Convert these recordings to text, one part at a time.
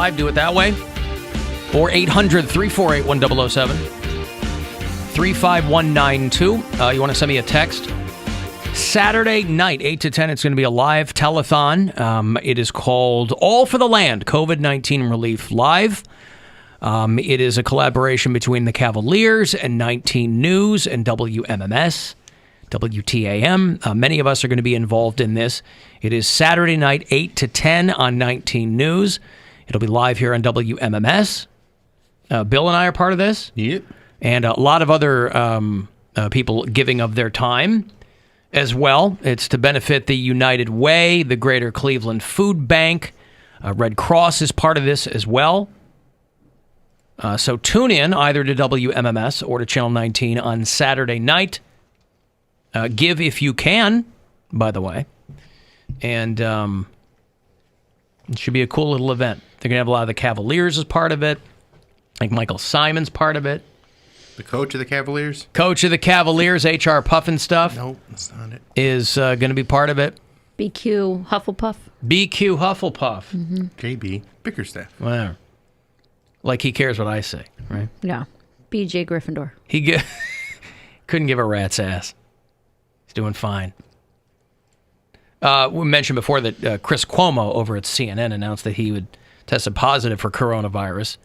live, do it that way. Or 800-348-1007. 35192. You want to send me a text? Saturday night, 8 to 10, it's going to be a live telethon. It is called All for the Land, COVID-19 Relief Live. It is a collaboration between the Cavaliers and 19 News and WMMS, WTAM. Many of us are going to be involved in this. It is Saturday night, 8 to 10 on 19 News. It'll be live here on WMMS. Bill and I are part of this. Yep. And a lot of other people giving of their time as well. It's to benefit the United Way, the Greater Cleveland Food Bank. Red Cross is part of this as well. So tune in either to WMMS or to Channel 19 on Saturday night. Give if you can, by the way. And it should be a cool little event. They're going to have a lot of the Cavaliers as part of it. I think Michael Simon's part of it. The coach of the Cavaliers? Coach of the Cavaliers, H.R. Puffin stuff. Nope, that's not it. Is going to be part of it. BQ Hufflepuff. BQ Hufflepuff. Mm-hmm. JB Bickerstaff. Whatever. Like he cares what I say, right? Yeah. BJ Gryffindor. He couldn't give a rat's ass. He's doing fine. We mentioned before that Chris Cuomo over at CNN announced that he would tested positive for coronavirus.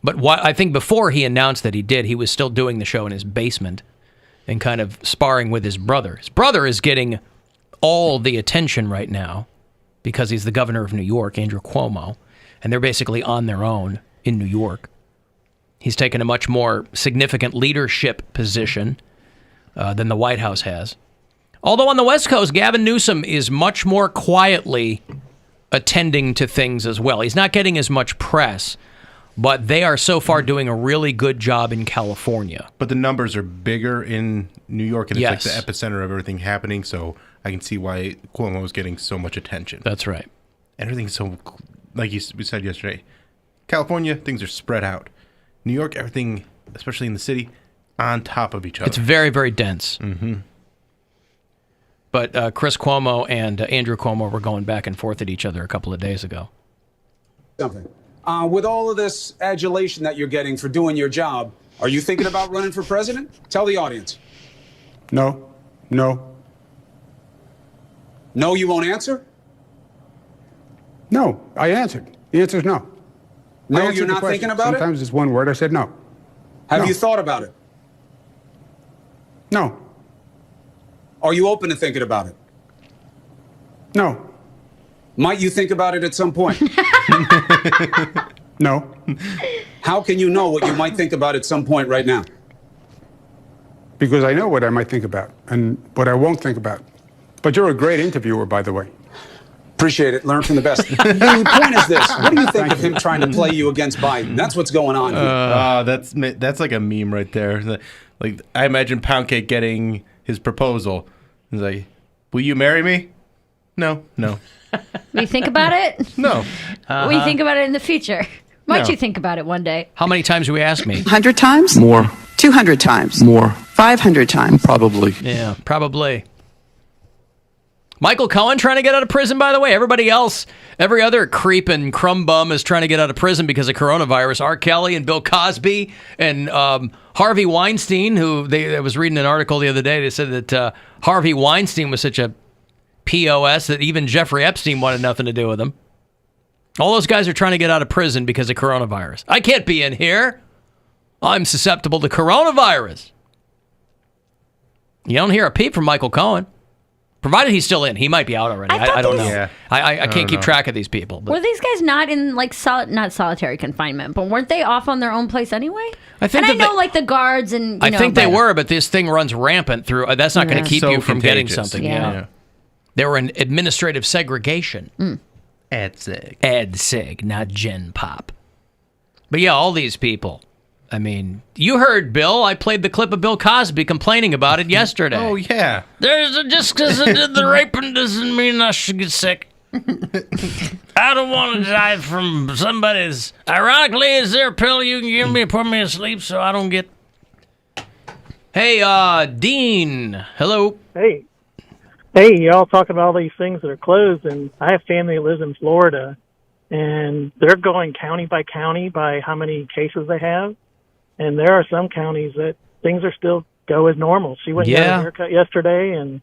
But I think before he announced that he did, he was still doing the show in his basement and kind of sparring with his brother. His brother is getting all the attention right now because he's the governor of New York, Andrew Cuomo, and they're basically on their own in New York. He's taken a much more significant leadership position than the White House has. Although on the West Coast, Gavin Newsom is much more quietly attending to things as well. He's not getting as much press, but they are so far doing a really good job in California. But the numbers are bigger in New York, and it's Yes. like the epicenter of everything happening, so I can see why Cuomo is getting so much attention. That's right. Everything's so, like we said yesterday, California, things are spread out. New York, everything, especially in the city, on top of each other. It's very, very dense. Mm-hmm. But Chris Cuomo and Andrew Cuomo were going back and forth at each other a couple of days ago. Something. With all of this adulation that you're getting for doing your job, are you thinking about running for president? Tell the audience. No. No. No, you won't answer? No. I answered. The answer is no. No, I answered you're the not question. thinking about it? Sometimes it's one word. I said no. Have No. you thought about it? No. Are you open to thinking about it? No. Might you think about it at some point? No. How can you know what you might think about at some point right now? Because I know what I might think about and what I won't think about. But you're a great interviewer, by the way. Appreciate it. Learn from the best. The point is this. What do you think of him trying to play you against Biden? That's what's going on here. That's like a meme right there. Like, I imagine Poundcake getting his proposal. He's like, will you marry me? No. Will you think about it? No. Will you think about it in the future? Might No. you think about it one day? How many times do we ask me? 100 times? More. 200 times? More. 500 times? Probably. Yeah, probably. Michael Cohen trying to get out of prison, by the way. Everybody else, every other creep and crumb bum is trying to get out of prison because of coronavirus. R. Kelly and Bill Cosby and Harvey Weinstein, I was reading an article the other day. They said that Harvey Weinstein was such a POS that even Jeffrey Epstein wanted nothing to do with him. All those guys are trying to get out of prison because of coronavirus. I can't be in here. I'm susceptible to coronavirus. You don't hear a peep from Michael Cohen. Provided he's still in. He might be out already. I don't know. Yeah. I can't keep track of these people. But Were these guys not in like not solitary confinement, but weren't they off on their own place anyway? I think and I that know like the guards and I think they were, but this thing runs rampant through. That's not going Yeah. to keep So you from getting contagious. something. Yeah. Yeah. They were in administrative segregation. Ed-Seg, not Gen Pop. But yeah, all these people. I mean, you heard Bill. I played the clip of Bill Cosby complaining about it yesterday. Oh, yeah. Just because I did the raping doesn't mean I should get sick. I don't want to die from somebody's. Ironically, is there a pill you can give me to put me to sleep so I don't get. Hey, Dean. Hello. Hey, y'all talking about all these things that are closed, and I have family that lives in Florida, and they're going county by county by how many cases they have. And there are some counties that things are still go as normal. She went and got a haircut yesterday, and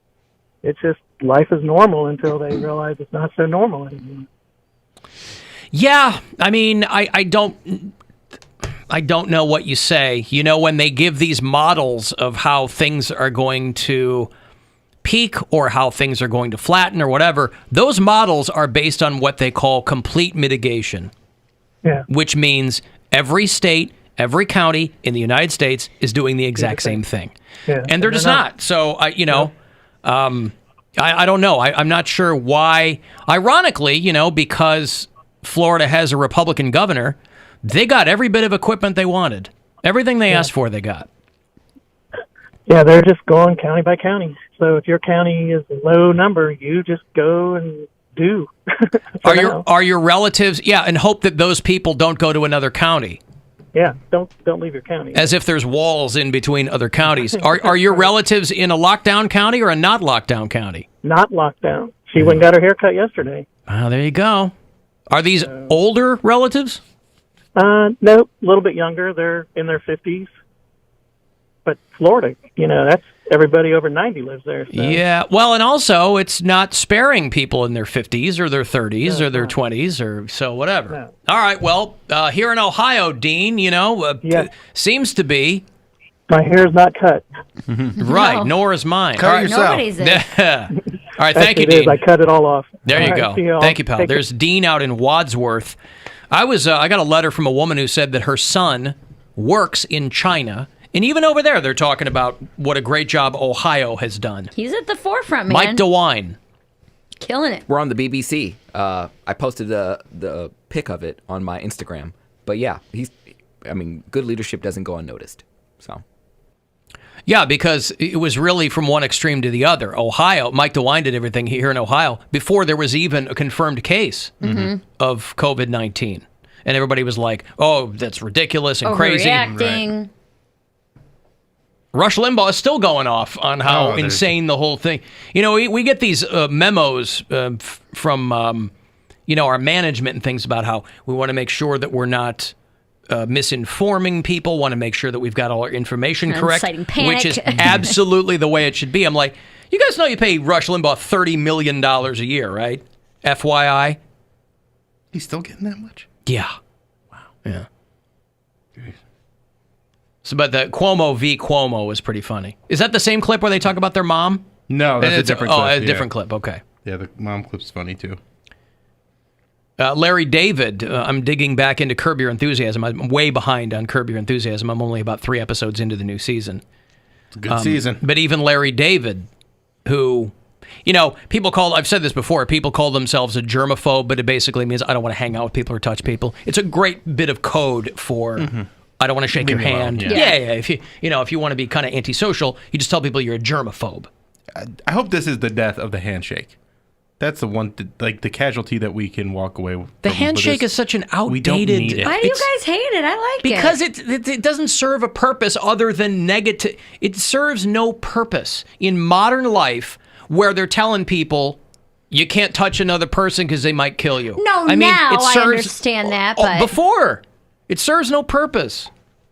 it's just life is normal until they realize it's not so normal anymore. Yeah, I mean, I don't know what you say. You know, when they give these models of how things are going to peak or how things are going to flatten or whatever, those models are based on what they call complete mitigation. Yeah. Which means every state, every county in the United States is doing the exact same thing. Yeah. And they're just not. So, I don't know. I'm not sure why. Ironically, because Florida has a Republican governor, they got every bit of equipment they wanted. Everything they asked for, they got. Yeah, they're just going county by county. So if your county is a low number, you just go and do. Are your relatives? Yeah, and hope that those people don't go to another county. Yeah, don't leave your county. As if there's walls in between other counties. Are your relatives in a lockdown county or a not lockdown county? Not lockdown. She went and got her haircut yesterday. Oh, there you go. Are these older relatives? Nope, a little bit younger. They're in their 50s. But Florida, that's everybody over 90 lives there. So. Yeah, well, and also it's not sparing people in their 50s or their 30s or their 20s or so whatever. No. All right, well, here in Ohio, Dean, seems to be. My hair's not cut. Right, nor is mine. Cut yourself. Nobody's is. All right, thank you, It is. Dean. I cut it all off. There you All right, see go. y'all. Thank you, pal. Take There's Dean out in Wadsworth. I got a letter from a woman who said that her son works in China. And even over there, they're talking about what a great job Ohio has done. He's at the forefront, man. Mike DeWine. Killing it. We're on the BBC. I posted the pic of it on my Instagram. But yeah, good leadership doesn't go unnoticed. So. Yeah, because it was really from one extreme to the other. Ohio, Mike DeWine did everything here in Ohio before there was even a confirmed case of COVID-19. And everybody was like, oh, that's ridiculous and crazy. Overreacting. Right. Rush Limbaugh is still going off on how insane the whole thing. We get these memos from, our management and things about how we want to make sure that we're not misinforming people, want to make sure that we've got all our information correct, inciting panic. which is absolutely the way it should be. I'm like, you guys know you pay Rush Limbaugh $30 million a year, right? FYI. He's still getting that much? Yeah. Wow. Yeah. So, but the Cuomo v. Cuomo was pretty funny. Is that the same clip where they talk about their mom? No, that's a different clip. Oh, a different clip. Okay. Yeah, the mom clip's funny, too. Larry David, I'm digging back into Curb Your Enthusiasm. I'm way behind on Curb Your Enthusiasm. I'm only about 3 episodes into the new season. It's a good season. But even Larry David, who, I've said this before, people call themselves a germaphobe, but it basically means I don't want to hang out with people or touch people. It's a great bit of code for... I don't want to shake your hand. Alone, yeah. If you want to be kind of antisocial, you just tell people you're a germaphobe. I hope this is the death of the handshake. That's the one, the casualty that we can walk away with. The handshake is such an outdated. We don't need it. Why do you guys hate it? I like because it. Because it doesn't serve a purpose other than negative. It serves no purpose in modern life where they're telling people you can't touch another person because they might kill you. No, now I understand that, but before. It serves no purpose.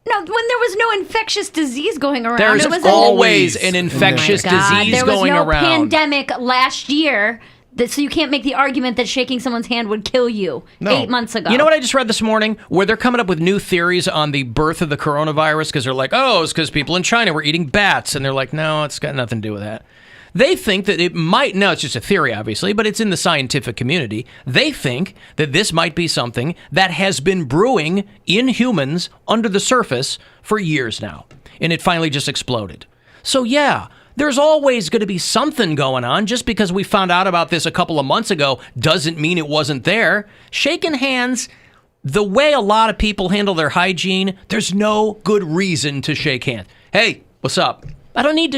No, when there was no infectious disease going around. There's it was always an infectious disease going around. There was no pandemic last year, so you can't make the argument that shaking someone's hand would kill you 8 months ago. You know what I just read this morning? Where they're coming up with new theories on the birth of the coronavirus because they're like, it's because people in China were eating bats. And they're like, no, it's got nothing to do with that. They think that it might, no, it's just a theory, obviously, but it's in the scientific community. They think that this might be something that has been brewing in humans under the surface for years now. And it finally just exploded. So, yeah, there's always going to be something going on. Just because we found out about this a couple of months ago doesn't mean it wasn't there. Shaking hands, the way a lot of people handle their hygiene, there's no good reason to shake hands. Hey, what's up? I don't need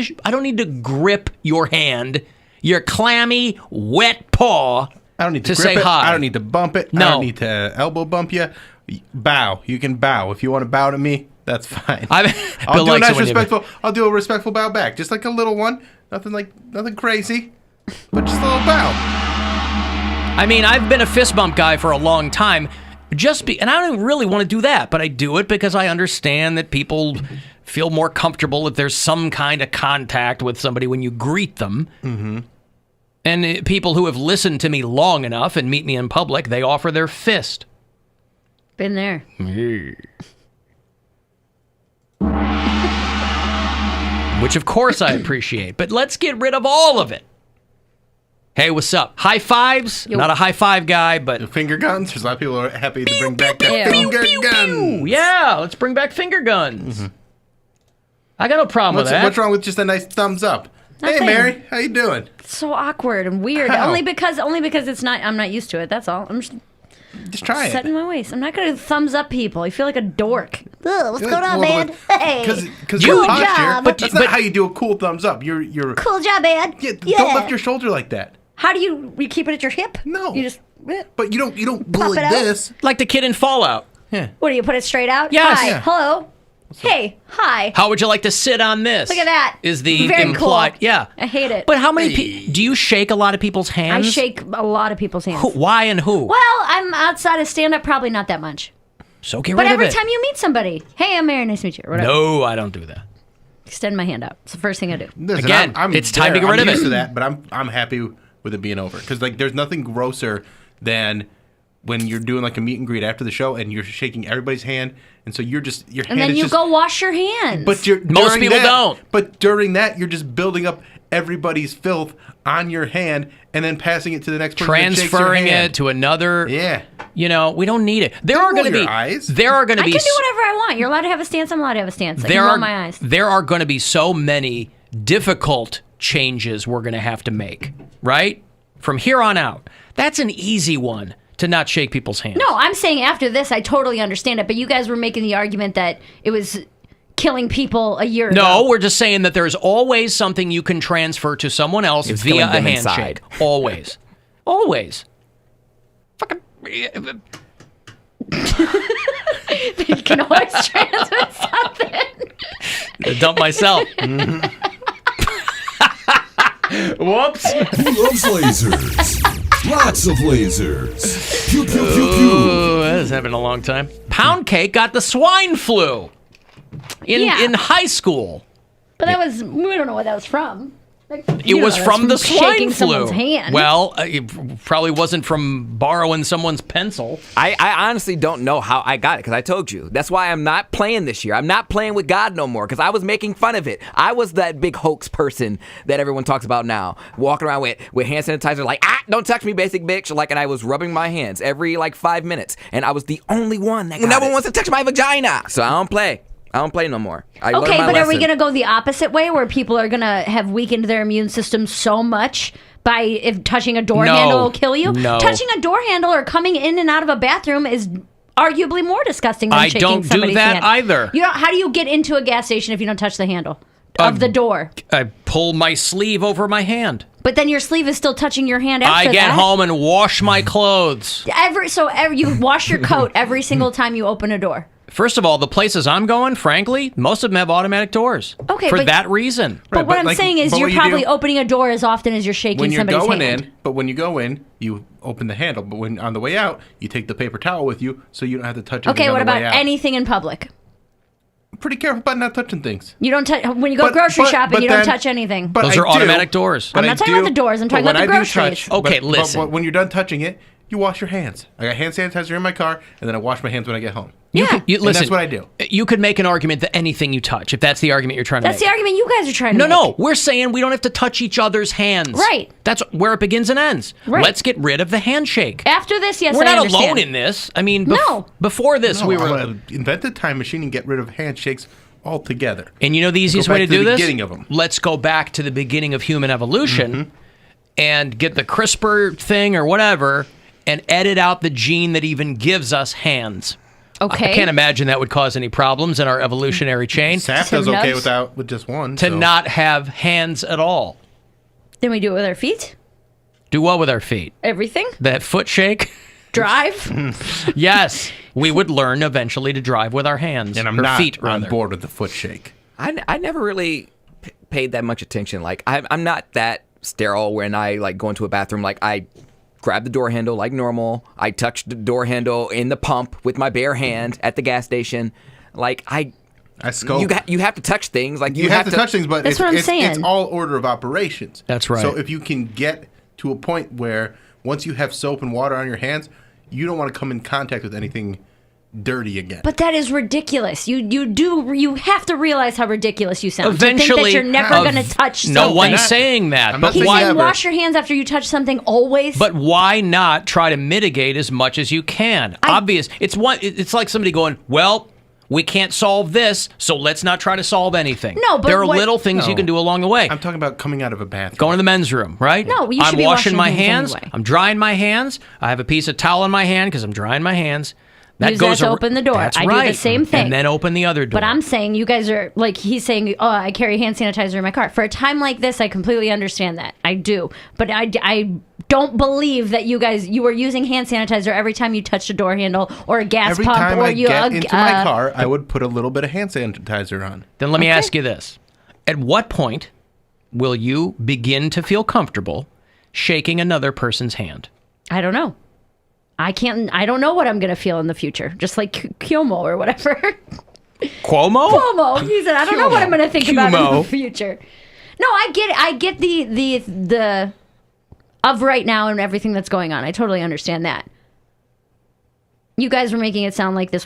to grip your hand, your clammy, wet paw. I don't need to grip say it. Hi. I don't need to bump it. No. I don't need to elbow bump you. Bow. You can bow. If you want to bow to me, that's fine. I'll do a respectful bow back, just like a little one. Nothing crazy, but just a little bow. I mean, I've been a fist bump guy for a long time. And I don't really want to do that, but I do it because I understand that people feel more comfortable if there's some kind of contact with somebody when you greet them. Mm-hmm. And people who have listened to me long enough and meet me in public, they offer their fist. Been there. Which, of course, I appreciate. But let's get rid of all of it. Hey, what's up? High fives? Yo. Not a high five guy, but... Finger guns? There's a lot of people who are happy to bring back the finger guns. Yeah, let's bring back finger guns. Mm-hmm. I got no problem with that. What's wrong with just a nice thumbs up? Nothing. Hey, Mary, how you doing? It's so awkward and weird. How? Only because it's not. I'm not used to it. That's all. I'm just try it. setting my waist. I'm not going to thumbs up people. I feel like a dork. Ugh, what's going on, man? Hey, because good your posture. job. That's not how you do a cool thumbs up. You're cool job, man. Yeah, don't lift your shoulder like that. How do you keep it at your hip? No. You just. But you don't go Pop like it out? this. Like the kid in Fallout. Yeah. What do you put it straight out? Yes. Hi. Yeah. Hello. Hey. Hi. How would you like to sit on this? Look at that. Is the Very implied? cool. Yeah. I hate it. But how many do you shake a lot of people's I hands? shake a lot of people's hands. Why and who? Well, I'm outside of stand-up, probably not that much. So get But rid of every it. time you meet somebody, hey, I'm Mary, nice to meet you. Or whatever. No, I don't do that. Extend my hand out. It's the first thing I do. Listen, Again, it's time to get rid of I'm used it. to that, but I'm happy with it being over because there's nothing grosser than when you're doing like a meet and greet after the show and you're shaking everybody's hand, and so your hand And then is you just, go wash your hands. But Most people don't. But during that, you're just building up everybody's filth on your hand and then passing it to the next person. Transferring it to another. Yeah. You know, we don't need it. There Don't are going to roll be. your eyes. There are going to I be. can do whatever I want. You're allowed to have a stance. I'm allowed to have a stance. I can roll my eyes. There are going to be so many difficult changes we're going to have to make, right? From here on out. That's an easy one to not shake people's hands. No, I'm saying after this, I totally understand it. But you guys were making the argument that it was killing people a year ago. No, we're just saying that there's always something you can transfer to someone else It's via killing a them handshake. inside. Always. Always. Fucking. You can always transfer something. Dump myself. Whoops. He loves lasers. Lots of lasers. Pew, pew, pew, pew. Ooh, that has happened a long time. Poundcake got the swine flu in high school. But that was, we don't know what that was from. Like, It was from the swine shaking flu. someone's hand. Well, it probably wasn't from borrowing someone's pencil. I honestly don't know how I got it because I told you. That's why I'm not playing this year. I'm not playing with God no more because I was making fun of it. I was that big hoax person that everyone talks about now, walking around with hand sanitizer like, don't touch me, basic bitch. Like, and I was rubbing my hands every 5 minutes, and I was the only one that got No it. one wants to touch my vagina. So I don't play. I don't play no more. I learned Okay, my but are we lesson. going to go the opposite way where people are going to have weakened their immune system so much by if touching a door No. handle will kill you? No. Touching a door handle or coming in and out of a bathroom is arguably more disgusting than I shaking don't do somebody's that hand. either. You know, how do you get into a gas station if you don't touch the handle of the door? I pull my sleeve over my hand. But then your sleeve is still touching your hand after I get that. home and wash my clothes. You wash your coat every single time you open a door. First of all, the places I'm going, frankly, most of them have automatic doors. Okay, for but- that reason. But Right, what but I'm like- saying is but you're what you probably do- opening a door as often as you're shaking When you're somebody's going hand. in, but when you go in, you open the handle. But when on the way out, you take the paper towel with you, so you don't have to touch anything. Okay, on what the about way out. anything in public? I'm pretty careful about not touching things. You don't touch when you go grocery shopping. You don't touch anything. But Those I are do, automatic doors. but I'm I not talking about do- the doors, I'm but talking about when the I do groceries. Okay, listen. But when you're done touching it, you wash your hands. I got hand sanitizer in my car, and then I wash my hands when I get home. Yeah. You, And listen, that's what I do. You could make an argument that anything you touch, if that's the argument you're trying to That's make. the argument you guys are trying to No, make. no, we're saying we don't have to touch each other's hands. Right. That's where it begins and ends. Right. Let's get rid of the handshake. After this, yes, We're I not understand. alone in this. I mean, No. before this, No, we were. I'm gonna invent the time machine and get rid of handshakes altogether. And you know the easiest Go way back to to do the this? beginning of 'em. Let's go back to the beginning of human evolution and get the CRISPR thing or whatever and edit out the gene that even gives us hands. Okay. I can't imagine that would cause any problems in our evolutionary chain Sap Some does okay nubs? with just one. to so. not have hands at all. Then we do it with our feet. Do what with our feet? Everything. That foot shake? Drive. Yes. We would learn eventually to drive with our hands. And I'm or not feet, on rather. board with the foot shake. I never really paid that much attention. Like I'm not that sterile when I go into a bathroom. Like I grabbed the door handle like normal. I touched the door handle in the pump with my bare hand at the gas station. Like I scope. You have to touch things. Like you have to touch things, but that's what I'm saying. It's all order of operations. That's right. So if you can get to a point where once you have soap and water on your hands, you don't want to come in contact with anything dirty again. But that is ridiculous. You have to realize how ridiculous you sound. Eventually, to think that you're never going to touch something. No one's saying that. But He's why saying wash your hands after you touch something always. But why not try to mitigate as much as you can? It's like somebody going, well, we can't solve this, so let's not try to solve anything. No, but there are little things you can do along the way. I'm talking about coming out of a bathroom. Going to the men's room, right? No, you should I'm be washing my hands hands. anyway. I'm drying my hands. I have a piece of towel in my hand because I'm drying my hands. Use that to open the door. That's I right. do the same thing. And then open the other door. But I'm saying you guys are, like he's saying, oh, I carry hand sanitizer in my car. For a time like this, I completely understand that. I do. But I don't believe that you were using hand sanitizer every time you touched a door handle or a gas Every pump. time or I you get into my car, I would put a little bit of hand sanitizer on. Then let me ask you this. At what point will you begin to feel comfortable shaking another person's hand? I don't know. I don't know what I'm going to feel in the future. Just like Cuomo or whatever. Cuomo? Cuomo. He said, I don't know what I'm going to think about in Cuomo. the future. No, I get it. I get the of right now and everything that's going on. I totally understand that. You guys were making it sound like this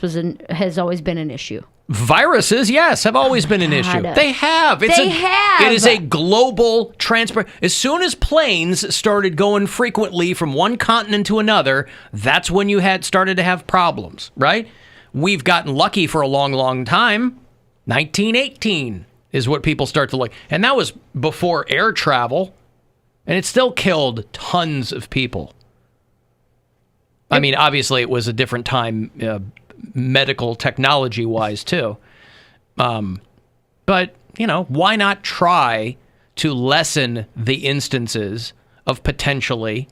has always been an issue. Viruses, yes, have always been an issue. They have. It is a global transfer. As soon as planes started going frequently from one continent to another, that's when you had started to have problems, right? We've gotten lucky for a long, long time. 1918 is what people start to look. And that was before air travel. And it still killed tons of people. I mean, obviously, it was a different time, medical technology-wise, too. But, why not try to lessen the instances of potentially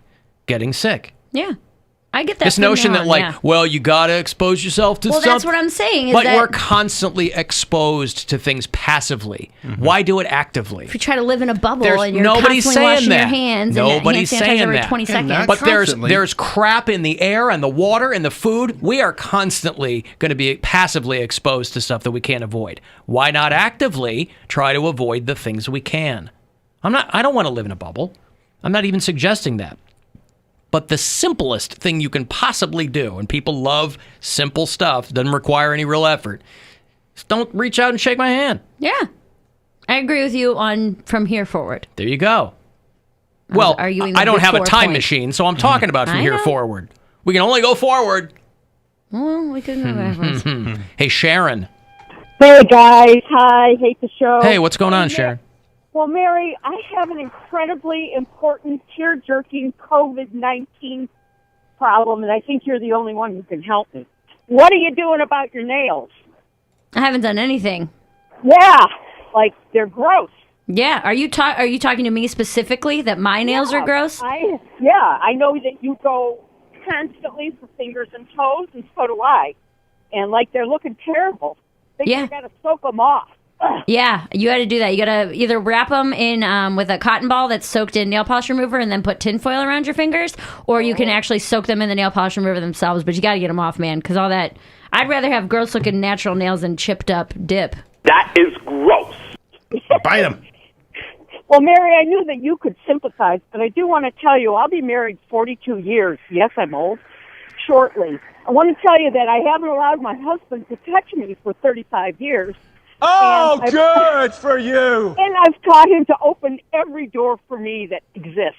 getting sick? Yeah. I get that. This notion that, well, you got to expose yourself to something. Well, that's what I'm saying. But we're constantly exposed to things passively. Mm-hmm. Why do it actively? If you try to live in a bubble and you're nobody's constantly saying washing that. your hands Nobody's and hand sanitizer saying every that. 20 seconds. But there's crap in the air and the water and the food. We are constantly going to be passively exposed to stuff that we can't avoid. Why not actively try to avoid the things we can? I don't want to live in a bubble. I'm not even suggesting that. But the simplest thing you can possibly do, and people love simple stuff, doesn't require any real effort, is don't reach out and shake my hand. Yeah. I agree with you on from here forward. There you go. Well, I don't have a time machine, so I'm talking about from here forward. We can only go forward. Well, we can go backwards. Hey, Sharon. Hey, guys. Hi. Hate the show. Hey, what's going on, Sharon? Well, Mary, I have an incredibly important tear-jerking COVID-19 problem, and I think you're the only one who can help me. What are you doing about your nails? I haven't done anything. Yeah, like they're gross. Yeah, are you talking to me specifically that my nails are gross? I know that you go constantly for fingers and toes, and so do I. And like they're looking terrible. You got to soak them off. Yeah, you got to do that. You got to either wrap them in with a cotton ball that's soaked in nail polish remover and then put tinfoil around your fingers, or you can actually soak them in the nail polish remover themselves, but you got to get them off, man, because all that... I'd rather have gross-looking natural nails than chipped-up dip. That is gross. Bite them. Well, Mary, I knew that you could sympathize, but I do want to tell you I'll be married 42 years. Yes, I'm old. Shortly. I want to tell you that I haven't allowed my husband to touch me for 35 years. Oh, good for you. And I've taught him to open every door for me that exists.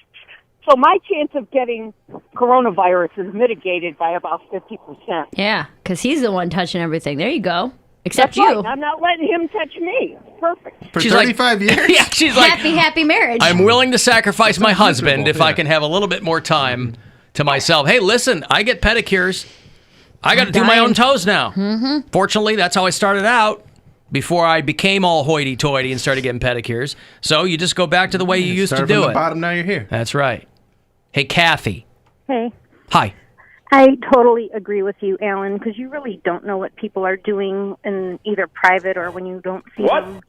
So my chance of getting coronavirus is mitigated by about 50%. Yeah, because he's the one touching everything. There you go. Except you. Right. I'm not letting him touch me. It's perfect. For 35 years? Yeah, she's like... Happy marriage. I'm willing to safortice my husband if I can have a little bit more time to myself. Hey, listen, I get pedicures. I got to do my own toes now. Mm-hmm. Fortunately, that's how I started out. Before I became all hoity-toity and started getting pedicures. So you just go back to the way you used to do from it. the bottom, now you're here. That's right. Hey, Kathy. Hey. Hi. I totally agree with you, Alan, because you really don't know what people are doing in either private or when you don't see them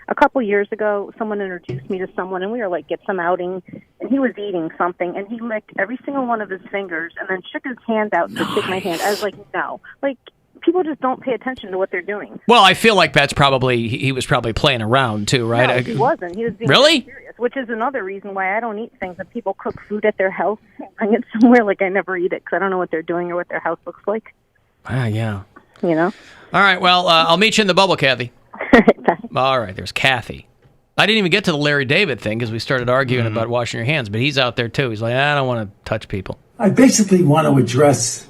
A couple years ago, someone introduced me to someone, and we were like, get some outing, and he was eating something, and he licked every single one of his fingers and then shook his hand out to shake my hand. I was like, no. Like, people just don't pay attention to what they're doing. Well, I feel like that's probably, he was probably playing around too, right? No, he wasn't. He was being really serious, which is another reason why I don't eat things. If people cook food at their house, bring it somewhere, like I never eat it because I don't know what they're doing or what their house looks like. Yeah. You know? All right, well, I'll meet you in the bubble, Kathy. All right, there's Kathy. I didn't even get to the Larry David thing because we started arguing about washing your hands, but he's out there too. He's like, I don't want to touch people. I basically want to address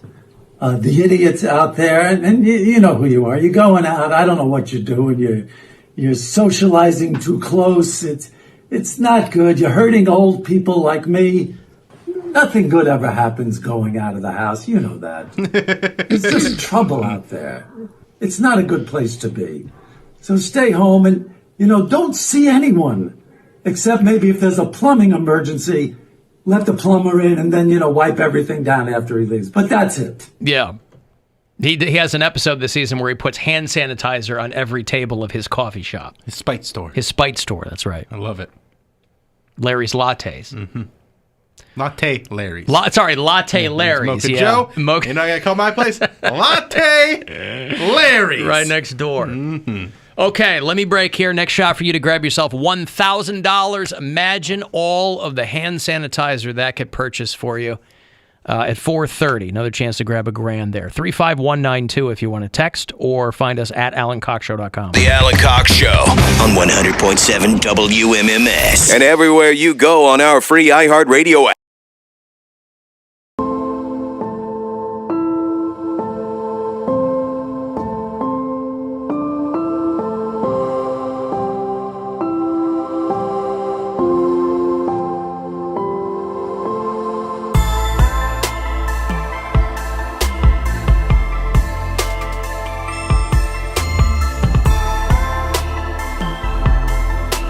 the idiots out there, and you know who you are. You're going out. I don't know what you're doing. You're socializing too close. It's not good. You're hurting old people like me. Nothing good ever happens going out of the house. You know that. It's just trouble out there. It's not a good place to be. So stay home and, don't see anyone. Except maybe if there's a plumbing emergency, let the plumber in and then, wipe everything down after he leaves. But that's it. Yeah. He has an episode this season where he puts hand sanitizer on every table of his coffee shop. His Spite store. His Spite store, that's right. I love it. Larry's Lattes. Mm-hmm. Latte Larry's. Latte Larry's. Mocha Joe. You're not going to call my place? Latte Larry's. Right next door. Mm-hmm. Okay, let me break here. Next shot for you to grab yourself $1,000. Imagine all of the hand sanitizer that could purchase for you at 4:30. Another chance to grab $1,000 there. 35192 if you want to text or find us at AlanCoxShow.com. The Alan Cox Show on 100.7 WMMS. And everywhere you go on our free iHeartRadio app.